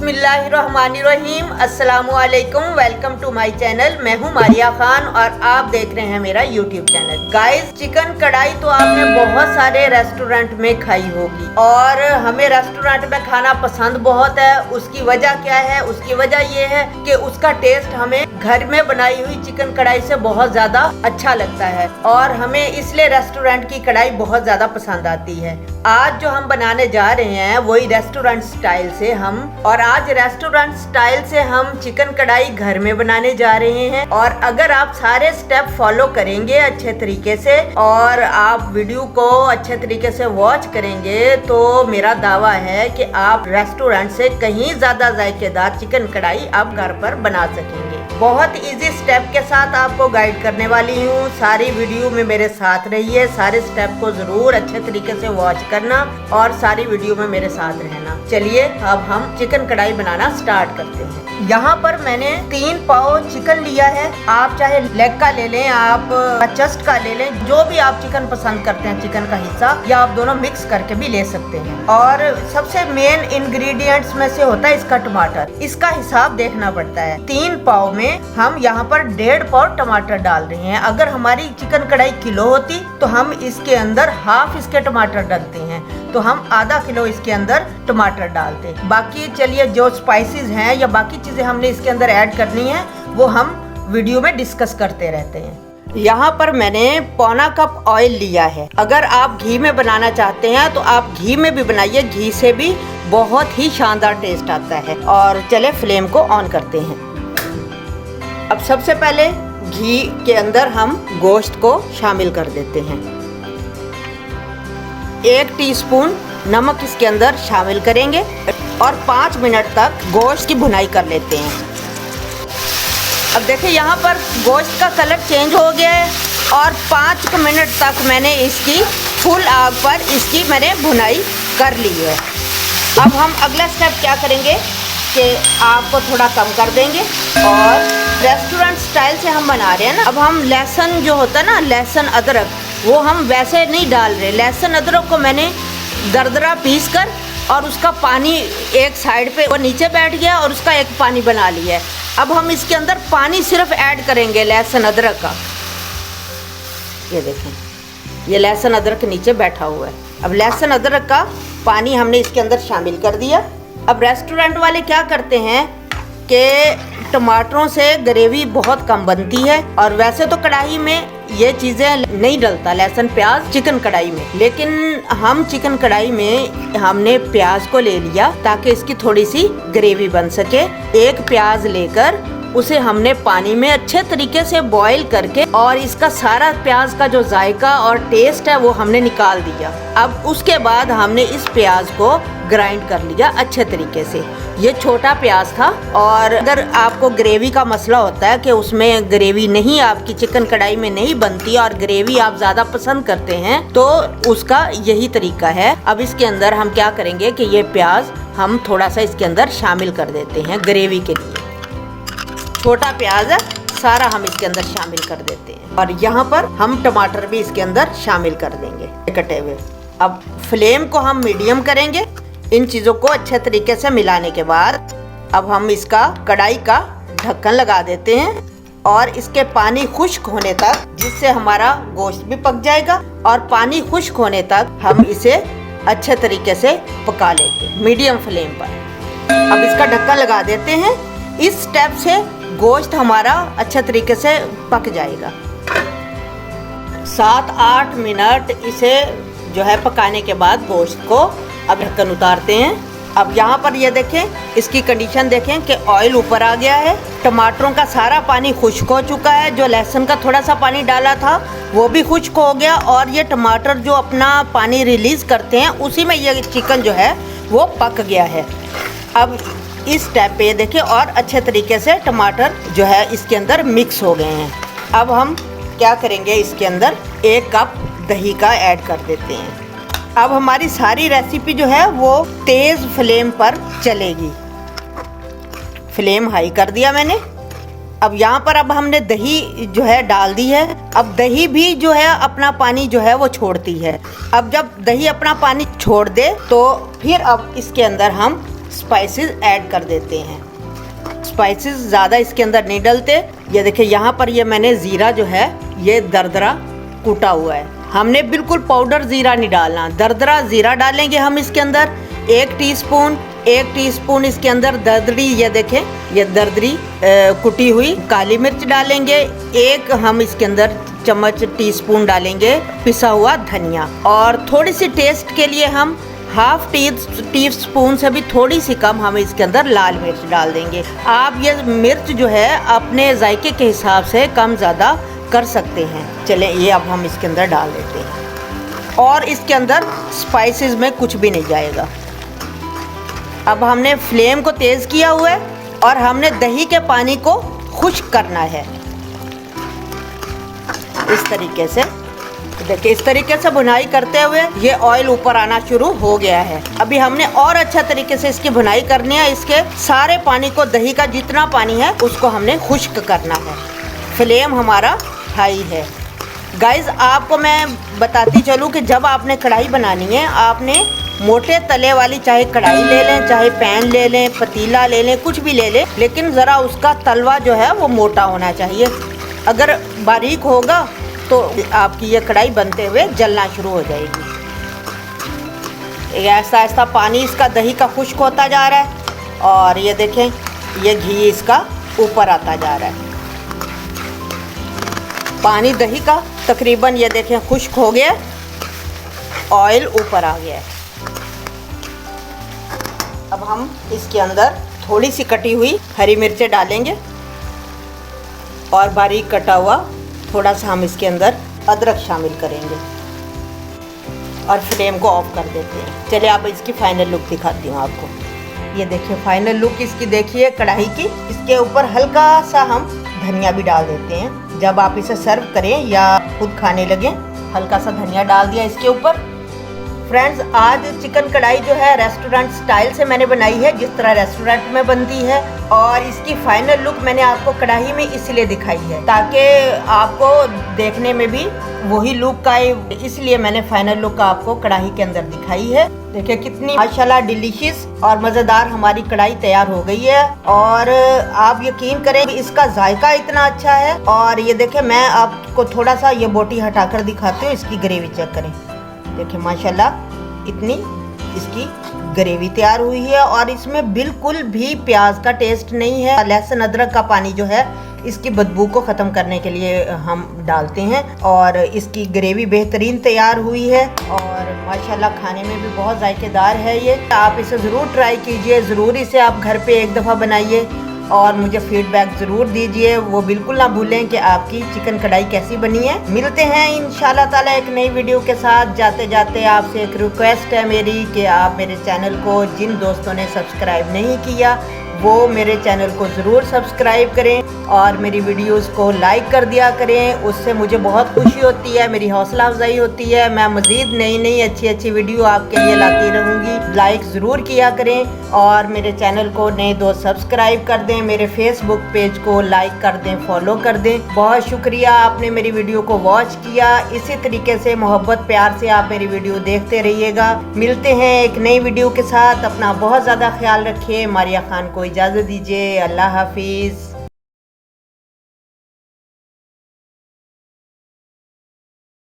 बिस्मिल्लाहिर्रहमानिर्रहीम। अस्सलामुअलैकुम, welcome to my channel. मैं हूं मारिया खान और आप देख रहे हैं मेरा यूट्यूब चैनल। गाइस, चिकन कढ़ाई तो आपने बहुत सारे रेस्टोरेंट में खाई होगी और हमें रेस्टोरेंट में खाना पसंद बहुत है। उसकी वजह क्या है? उसकी वजह ये है कि उसका टेस्ट हमें घर में बनाई हुई चिकन कढ़ाई से बहुत ज्यादा अच्छा लगता है और हमें इसलिए रेस्टोरेंट की कढ़ाई बहुत ज्यादा पसंद आती है। आज जो हम बनाने जा रहे हैं वही रेस्टोरेंट स्टाइल से आज रेस्टोरेंट स्टाइल से हम चिकन कढ़ाई घर में बनाने जा रहे हैं। और अगर आप सारे स्टेप फॉलो करेंगे अच्छे तरीके से और आप वीडियो को अच्छे तरीके से वॉच करेंगे तो मेरा दावा है कि आप रेस्टोरेंट से कहीं ज्यादा जायकेदार चिकन कढ़ाई आप घर पर बना सकेंगे। बहुत इजी स्टेप के साथ आपको गाइड करने वाली हूँ। सारी वीडियो में मेरे साथ रहिए, सारे स्टेप को जरूर अच्छे तरीके से वॉच करना और सारी वीडियो में मेरे साथ रहना। चलिए अब हम चिकन कढ़ाई बनाना स्टार्ट करते हैं। यहाँ पर मैंने 3 पाव चिकन लिया है। आप चाहे लेग का ले लें, आप चेस्ट का ले लें, जो भी आप चिकन पसंद करते हैं चिकन का हिस्सा, या आप दोनों मिक्स करके भी ले सकते हैं। और सबसे मेन इंग्रेडिएंट्स में से होता है इसका टमाटर। इसका हिसाब देखना पड़ता है। 3 पाव में हम यहाँ पर 1.5 पाव टमाटर डाल रहे हैं। अगर हमारी चिकन कढ़ाई किलो होती तो हम इसके अंदर हाफ इसके टमाटर डालते हैं, तो हम आधा किलो इसके अंदर टमाटर डालते। बाकी चलिए जो स्पाइसेस हैं या बाकी चीजें हमने इसके अंदर ऐड करनी है वो हम वीडियो में डिस्कस करते रहते हैं। यहाँ पर मैंने 1/4 कप ऑयल लिया है। अगर आप घी में बनाना चाहते हैं तो आप घी में भी बनाइए, घी से भी बहुत ही शानदार टेस्ट आता है। और चले फ्लेम को ऑन करते हैं। अब सबसे पहले घी के अंदर हम गोश्त को शामिल कर देते हैं। 1 टीस्पून नमक इसके अंदर शामिल करेंगे और 5 मिनट तक गोश्त की भुनाई कर लेते हैं। अब देखिए यहाँ पर गोश्त का कलर चेंज हो गया है और 5 मिनट तक मैंने इसकी फुल आग पर इसकी मैंने भुनाई कर ली है। अब हम अगला स्टेप क्या करेंगे कि आग को थोड़ा कम कर देंगे और रेस्टोरेंट स्टाइल से हम बना रहे हैं ना। अब हम लहसुन जो होता है ना, लहसुन अदरक, वो हम वैसे नहीं डाल रहे। लहसुन अदरक को मैंने दरदरा पीस कर और उसका पानी एक साइड पे वो नीचे बैठ गया और उसका एक पानी बना लिया है। अब हम इसके अंदर पानी सिर्फ ऐड करेंगे लहसुन अदरक का। ये देखें, ये लहसुन अदरक नीचे बैठा हुआ है। अब लहसुन अदरक का पानी हमने इसके अंदर शामिल कर दिया। अब रेस्टोरेंट वाले क्या करते हैं कि टमाटरों से ग्रेवी बहुत कम बनती है और वैसे तो कढ़ाई में ये चीज़ें नहीं डलता, लहसुन प्याज चिकन कढ़ाई में, लेकिन हम चिकन कढ़ाई में हमने प्याज को ले लिया ताकि इसकी थोड़ी सी ग्रेवी बन सके। 1 प्याज लेकर उसे हमने पानी में अच्छे तरीके से बॉईल करके और इसका सारा प्याज का जो जायका और टेस्ट है वो हमने निकाल दिया। अब उसके बाद हमने इस प्याज को ग्राइंड कर लिया अच्छे तरीके से। ये छोटा प्याज था और अगर आपको ग्रेवी का मसला होता है कि उसमें ग्रेवी नहीं, आपकी चिकन कढ़ाई में नहीं बनती और ग्रेवी आप ज़्यादा पसंद करते हैं तो उसका यही तरीका है। अब इसके अंदर हम क्या करेंगे कि ये प्याज हम थोड़ा सा इसके अंदर शामिल कर देते हैं ग्रेवी के लिए। छोटा प्याज है, सारा हम इसके अंदर शामिल कर देते हैं और यहाँ पर हम टमाटर भी इसके अंदर शामिल कर देंगे कटे हुए। अब फ्लेम को हम मीडियम करेंगे। इन चीज़ों को अच्छे तरीके से मिलाने के बाद अब हम इसका कढ़ाई का ढक्कन लगा देते हैं और इसके पानी खुश्क होने तक, जिससे हमारा गोश्त भी पक जाएगा, और पानी खुश्क होने तक हम इसे अच्छे तरीके से पका लेते हैं मीडियम फ्लेम पर। अब इसका ढक्कन लगा देते हैं। इस स्टेप से गोश्त हमारा अच्छे तरीके से पक जाएगा। 7-8 मिनट इसे जो है पकाने के बाद गोश्त को अब ढक्कन उतारते हैं। अब यहाँ पर ये देखें, इसकी कंडीशन देखें कि ऑयल ऊपर आ गया है, टमाटरों का सारा पानी खुश्क हो चुका है, जो लहसुन का थोड़ा सा पानी डाला था वो भी खुश्क हो गया और ये टमाटर जो अपना पानी रिलीज़ करते हैं उसी में ये चिकन जो है वो पक गया है। अब इस स्टेप पे देखिए और अच्छे तरीके से टमाटर जो है इसके अंदर मिक्स हो गए हैं। अब हम क्या करेंगे, इसके अंदर 1 कप दही का ऐड कर देते हैं। अब हमारी सारी रेसिपी जो है वो तेज़ फ्लेम पर चलेगी। फ्लेम हाई कर दिया मैंने। अब यहाँ पर अब हमने दही जो है डाल दी है। अब दही भी जो है अपना पानी जो है वो छोड़ती है। अब जब दही अपना पानी छोड़ दे तो फिर अब इसके अंदर हम स्पाइसेस ऐड कर देते हैं। स्पाइसेस ज़्यादा इसके अंदर नहीं डलते। ये देखिए यहाँ पर ये मैंने ज़ीरा जो है ये दरदरा कूटा हुआ है। हमने बिल्कुल पाउडर ज़ीरा नहीं डालना, दरदरा ज़ीरा डालेंगे हम इसके अंदर। 1 टीस्पून इसके अंदर दरदरी, ये देखें ये दरदरी कुटी हुई काली मिर्च डालेंगे। 1 हम इसके अंदर चम्मच टीस्पून डालेंगे पिसा हुआ धनिया, और थोड़ी सी टेस्ट के लिए हम हाफ टीस्पून से भी थोड़ी सी कम हम इसके अंदर लाल मिर्च डाल देंगे। आप ये मिर्च जो है अपने जायके के हिसाब से कम ज़्यादा कर सकते हैं। चलें ये अब हम इसके अंदर डाल देते हैं, और इसके अंदर स्पाइसेस में कुछ भी नहीं जाएगा। अब हमने फ्लेम को तेज़ किया हुआ है और हमने दही के पानी को खुश्क करना है। इस तरीके से देखिए, इस तरीके से भुनाई करते हुए ये ऑयल ऊपर आना शुरू हो गया है। अभी हमने और अच्छा तरीके से इसकी भुनाई करनी है। इसके सारे पानी को, दही का जितना पानी है उसको हमने खुश्क करना है। फ्लेम हमारा हाई है। गाइज आपको मैं बताती चलूँ कि जब आपने कढ़ाई बनानी है, आपने मोटे तले वाली चाहे कढ़ाई ले लें, चाहे पैन ले लें, पतीला ले लें, कुछ भी ले लें, लेकिन ज़रा उसका तलवा जो है वो मोटा होना चाहिए। अगर बारीक होगा तो आपकी ये कढ़ाई बनते हुए जलना शुरू हो जाएगी। ऐसा ऐसा पानी इसका दही का खुश्क होता जा रहा है, और ये देखें ये घी इसका ऊपर आता जा रहा है। पानी दही का तकरीबन ये देखें खुश्क हो गया, ऑयल ऊपर आ गया है। अब हम इसके अंदर थोड़ी सी कटी हुई हरी मिर्चें डालेंगे, और बारीक कटा हुआ थोड़ा सा हम इसके अंदर अदरक शामिल करेंगे, और फ्लेम को ऑफ कर देते हैं। चलिए आप इसकी फाइनल लुक दिखाती हूँ आपको। ये देखिए फाइनल लुक इसकी देखिए कढ़ाई की। इसके ऊपर हल्का सा हम धनिया भी डाल देते हैं। जब आप इसे सर्व करें या खुद खाने लगें, हल्का सा धनिया डाल दिया इसके ऊपर। फ्रेंड्स आज चिकन कढ़ाई जो है रेस्टोरेंट स्टाइल से मैंने बनाई है, जिस तरह रेस्टोरेंट में बनती है, और इसकी फाइनल लुक मैंने आपको कढ़ाई में इसलिए दिखाई है ताकि आपको देखने में भी वही लुक आए, इसलिए मैंने फाइनल लुक आपको कढ़ाई के अंदर दिखाई है। देखिए कितनी माशाल्लाह डिलीशियस और मज़ेदार हमारी कढ़ाई तैयार हो गई है, और आप यकीन करें इसका जायका इतना अच्छा है। और ये देखें मैं आपको थोड़ा सा ये बोटी हटाकर दिखाती हूँ, इसकी ग्रेवी चेक करें। देखिए माशाल्लाह इतनी इसकी ग्रेवी तैयार हुई है, और इसमें बिल्कुल भी प्याज का टेस्ट नहीं है। लहसुन अदरक का पानी जो है इसकी बदबू को ख़त्म करने के लिए हम डालते हैं, और इसकी ग्रेवी बेहतरीन तैयार हुई है, और माशाल्लाह खाने में भी बहुत जायकेदार है। ये आप इसे ज़रूर ट्राई कीजिए, ज़रूर इसे आप घर पे एक दफ़ा बनाइए, और मुझे फीडबैक ज़रूर दीजिए। वो बिल्कुल ना भूलें कि आपकी चिकन कढ़ाई कैसी बनी है। मिलते हैं इंशाल्लाह ताला एक नई वीडियो के साथ। जाते जाते आपसे एक रिक्वेस्ट है मेरी कि आप मेरे चैनल को, जिन दोस्तों ने सब्सक्राइब नहीं किया वो मेरे चैनल को ज़रूर सब्सक्राइब करें, और मेरी वीडियोस को लाइक कर दिया करें। उससे मुझे बहुत खुशी होती है, मेरी हौसला अफजाई होती है। मैं मज़ीद नई अच्छी वीडियो आपके लिए लाती रहूँगी। लाइक ज़रूर किया करें, और मेरे चैनल को नए दोस्त सब्सक्राइब कर दें, मेरे फेसबुक पेज को लाइक कर दें, फॉलो कर दें। बहुत शुक्रिया आपने मेरी वीडियो को वॉच किया। इसी तरीके से मोहब्बत प्यार से आप मेरी वीडियो देखते रहिएगा। मिलते हैं एक नई वीडियो के साथ। अपना बहुत ज़्यादा ख्याल रखिए। मारिया खान को इजाज़त दीजिए। अल्लाह हाफिज़।